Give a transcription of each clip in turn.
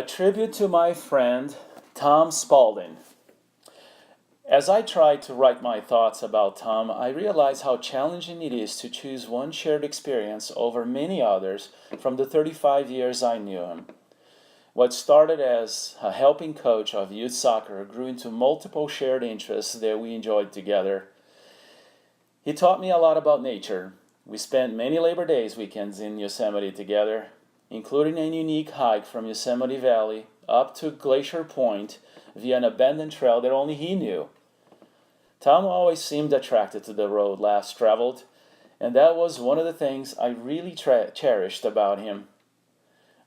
tribute to my friend Tom Spalding. As I tried to write my thoughts about Tom, I realized how challenging it is to choose one shared experience over many others from the 35 years I knew him. What started as a helping coach of youth soccer grew into multiple shared interests that we enjoyed together. He taught me a lot about nature. We spent many Labor Days weekends in Yosemite together, including a unique hike from Yosemite Valley up to Glacier Point via an abandoned trail that only he knew. Tom always seemed attracted to the road less traveled, and that was one of the things I really cherished about him.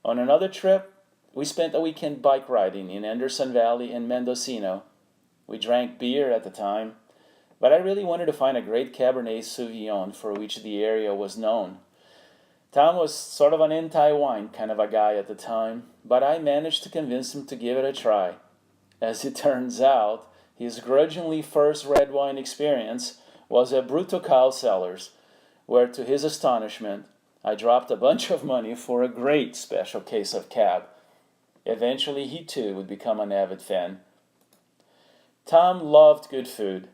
On another trip, we spent a weekend bike riding in Anderson Valley and Mendocino. We drank beer at the time, but I really wanted to find a great Cabernet Sauvignon for which the area was known. Tom was sort of an anti-wine kind of a guy at the time, but I managed to convince him to give it a try. As it turns out, his grudgingly first red wine experience was at Brutocal Cellars, where to his astonishment, I dropped a bunch of money for a great special case of Cab. Eventually, he too would become an avid fan. Tom loved good food.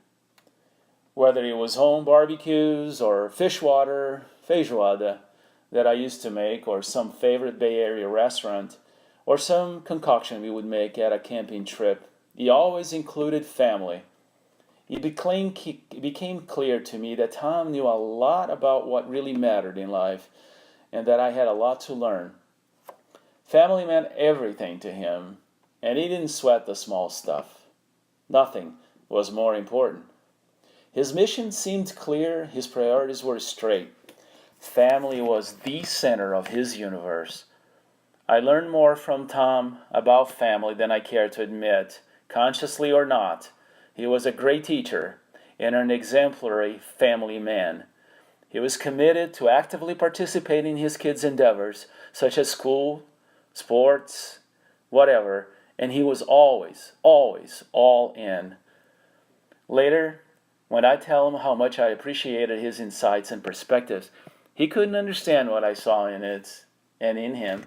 Whether it was home barbecues or fishwater, feijoada, that I used to make, or some favorite Bay Area restaurant, or some concoction we would make at a camping trip, he always included family. It became clear to me that Tom knew a lot about what really mattered in life, and that I had a lot to learn. Family meant everything to him, and he didn't sweat the small stuff. Nothing was more important. His mission seemed clear, his priorities were straight. Family was the center of his universe. I learned more from Tom about family than I care to admit, consciously or not. He was a great teacher and an exemplary family man. He was committed to actively participating in his kids' endeavors, such as school, sports, whatever, and he was always all in. Later, when I tell him how much I appreciated his insights and perspectives, he couldn't understand what I saw in it and in him.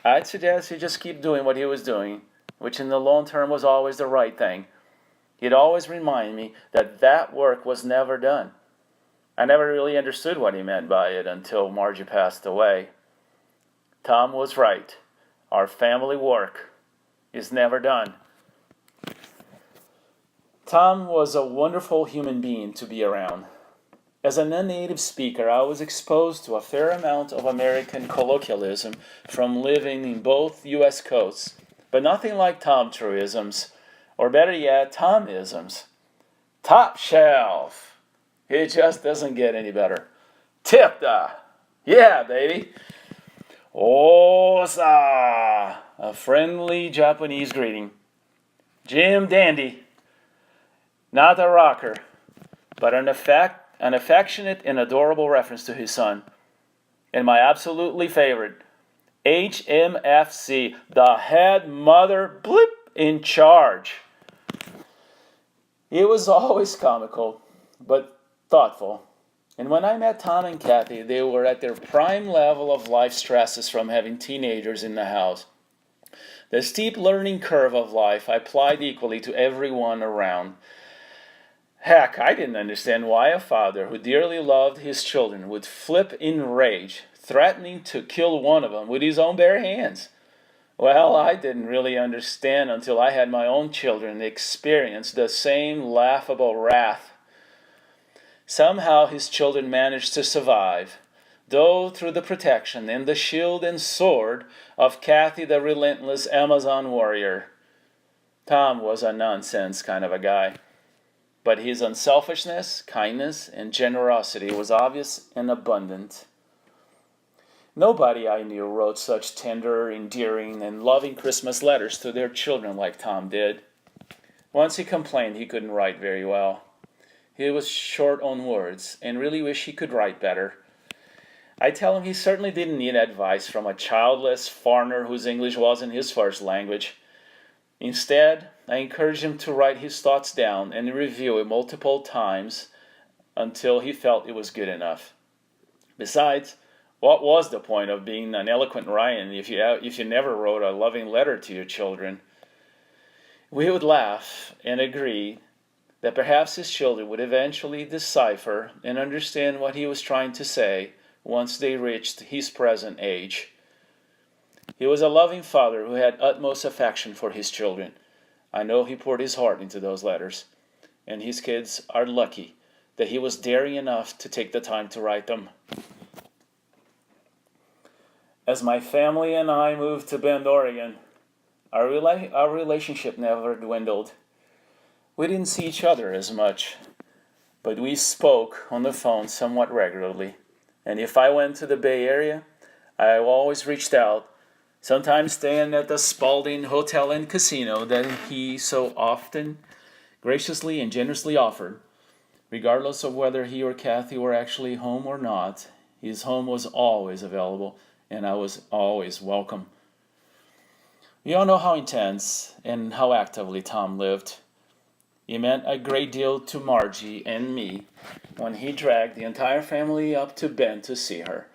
I'd suggest he just keep doing what he was doing, which in the long term was always the right thing. He'd always remind me that work was never done. I never really understood what he meant by it until Margie passed away. Tom was right. Our family work is never done. Tom was a wonderful human being to be around. As a non-native speaker, I was exposed to a fair amount of American colloquialism from living in both U.S. coasts, but nothing like Tom truisms, or better yet, Tomisms. Top shelf. It just doesn't get any better. Tip-da. Yeah, baby. Osa. A friendly Japanese greeting. Jim Dandy. Not a rocker, but an affectionate and adorable reference to his son. And my absolutely favorite, HMFC, the head mother blip in charge. It was always comical, but thoughtful. And when I met Tom and Kathy, they were at their prime level of life stresses from having teenagers in the house. The steep learning curve of life applied equally to everyone around. Heck, I didn't understand why a father who dearly loved his children would flip in rage, threatening to kill one of them with his own bare hands. Well, I didn't really understand until I had my own children experience the same laughable wrath. Somehow his children managed to survive, though through the protection and the shield and sword of Kathy the relentless Amazon warrior. Tom was a nonsense kind of a guy. But his unselfishness, kindness, and generosity was obvious and abundant. Nobody I knew wrote such tender, endearing, and loving Christmas letters to their children like Tom did. Once he complained he couldn't write very well. He was short on words and really wished he could write better. I tell him he certainly didn't need advice from a childless foreigner whose English wasn't his first language. Instead, I encouraged him to write his thoughts down and review it multiple times until he felt it was good enough. Besides, What was the point of being an eloquent Ryan if you never wrote a loving letter to your children? We would laugh and agree that perhaps his children would eventually decipher and understand what he was trying to say once they reached his present age. He was a loving father who had utmost affection for his children. I know he poured his heart into those letters, and his kids are lucky that he was daring enough to take the time to write them. As my family and I moved to Bend, Oregon, our relationship never dwindled. We didn't see each other as much, but we spoke on the phone somewhat regularly. And if I went to the Bay Area, I always reached out, sometimes staying at the Spalding Hotel and Casino that he so often graciously and generously offered. Regardless of whether he or Kathy were actually home or not, his home was always available, and I was always welcome. We all know how intense and how actively Tom lived. It meant a great deal to Margie and me when he dragged the entire family up to Bend to see her.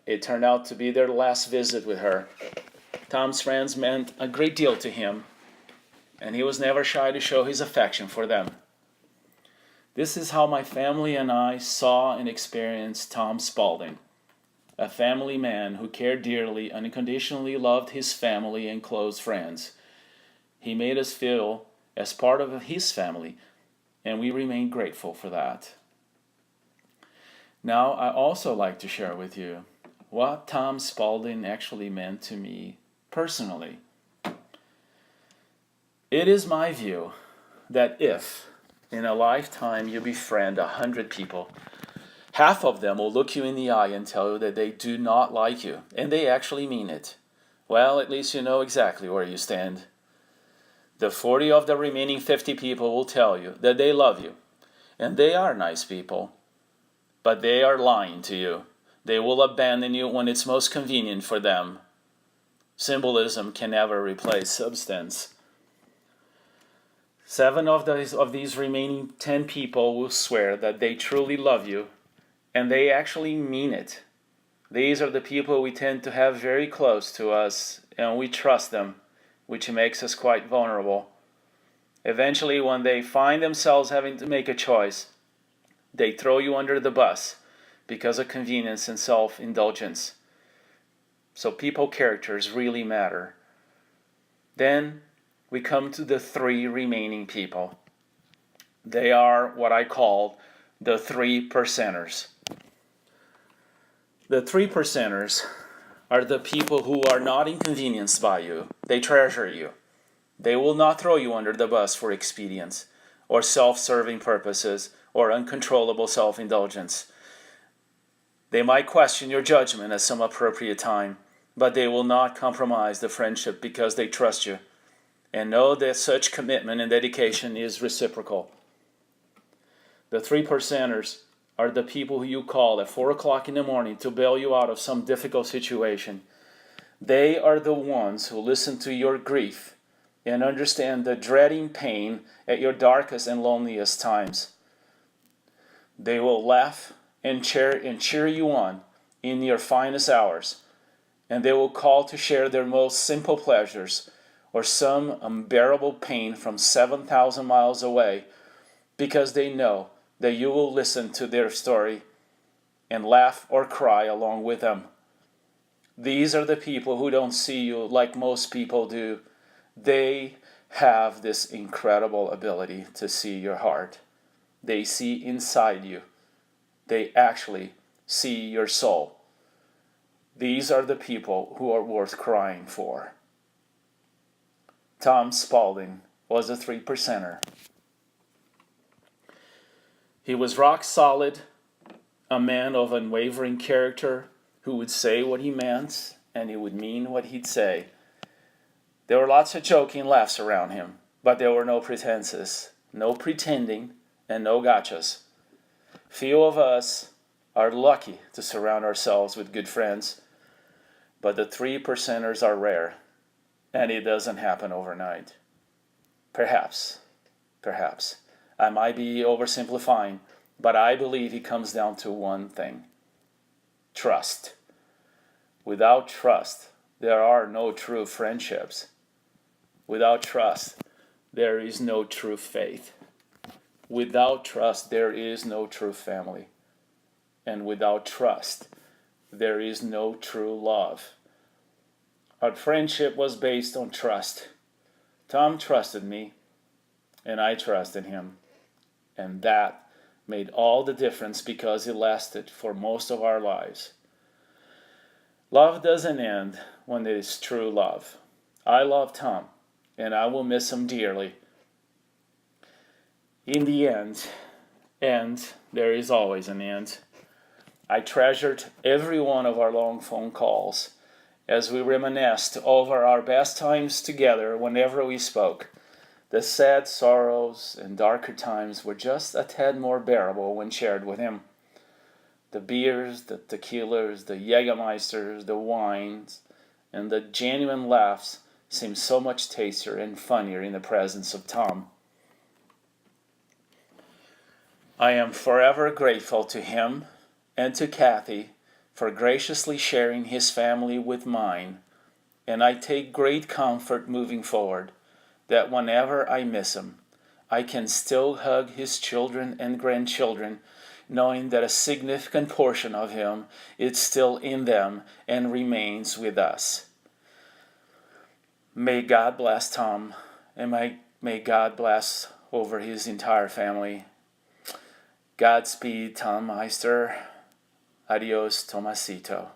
It turned out to be their last visit with her. Tom's friends meant a great deal to him, and he was never shy to show his affection for them. This is how my family and I saw and experienced Tom Spalding, a family man who cared dearly and unconditionally loved his family and close friends. He made us feel as part of his family, and we remain grateful for that. Now, I also like to share with you what Tom Spalding actually meant to me personally. It is my view that if, in a lifetime, you befriend 100 people, half of them will look you in the eye and tell you that they do not like you, and they actually mean it. Well, at least you know exactly where you stand. The 40 of the remaining 50 people will tell you that they love you, and they are nice people, but they are lying to you. They will abandon you when it's most convenient for them. Symbolism can never replace substance. 7 of these remaining 10 people will swear that they truly love you, and they actually mean it. These are the people we tend to have very close to us, and we trust them, which makes us quite vulnerable. Eventually, when they find themselves having to make a choice, they throw you under the bus because of convenience and self-indulgence. So people characters really matter. Then we come to the 3 remaining people. They are what I call the 3 percenters. The 3 percenters are the people who are not inconvenienced by you. They treasure you. They will not throw you under the bus for expedience, or self-serving purposes, or uncontrollable self-indulgence. They might question your judgment at some appropriate time, but they will not compromise the friendship because they trust you, and know that such commitment and dedication is reciprocal. The 3 percenters are the people who you call at 4 o'clock in the morning to bail you out of some difficult situation. They are the ones who listen to your grief and understand the dreading pain at your darkest and loneliest times. They will laugh and cheer you on in your finest hours, and they will call to share their most simple pleasures or some unbearable pain from 7,000 miles away, because they know that you will listen to their story and laugh or cry along with them. These are the people who don't see you like most people do. They have this incredible ability to see your heart. They see inside you. They actually see your soul. These are the people who are worth crying for. Tom Spalding was a 3 percenter. He was rock solid, a man of unwavering character who would say what he meant and he would mean what he'd say. There were lots of joking laughs around him, but there were no pretenses, no pretending, and no gotchas. Few of us are lucky to surround ourselves with good friends, but the 3 percenters are rare, and it doesn't happen overnight. Perhaps, I might be oversimplifying, but I believe it comes down to one thing: trust. Without trust, there are no true friendships. Without trust, there is no true faith. Without trust, there is no true family. And without trust, there is no true love. Our friendship was based on trust. Tom trusted me, and I trusted him. And that made all the difference because it lasted for most of our lives. Love doesn't end when it is true love. I love Tom, and I will miss him dearly. In the end, and there is always an end, I treasured every one of our long phone calls as we reminisced over our best times together whenever we spoke. The sad sorrows and darker times were just a tad more bearable when shared with him. The beers, the tequilas, the Jägermeisters, the wines, and the genuine laughs seemed so much tastier and funnier in the presence of Tom. I am forever grateful to him and to Kathy for graciously sharing his family with mine, and I take great comfort moving forward that whenever I miss him, I can still hug his children and grandchildren, knowing that a significant portion of him is still in them and remains with us. May God bless Tom, and may God bless over his entire family. Godspeed, Tom Meister. Adios, Tomasito.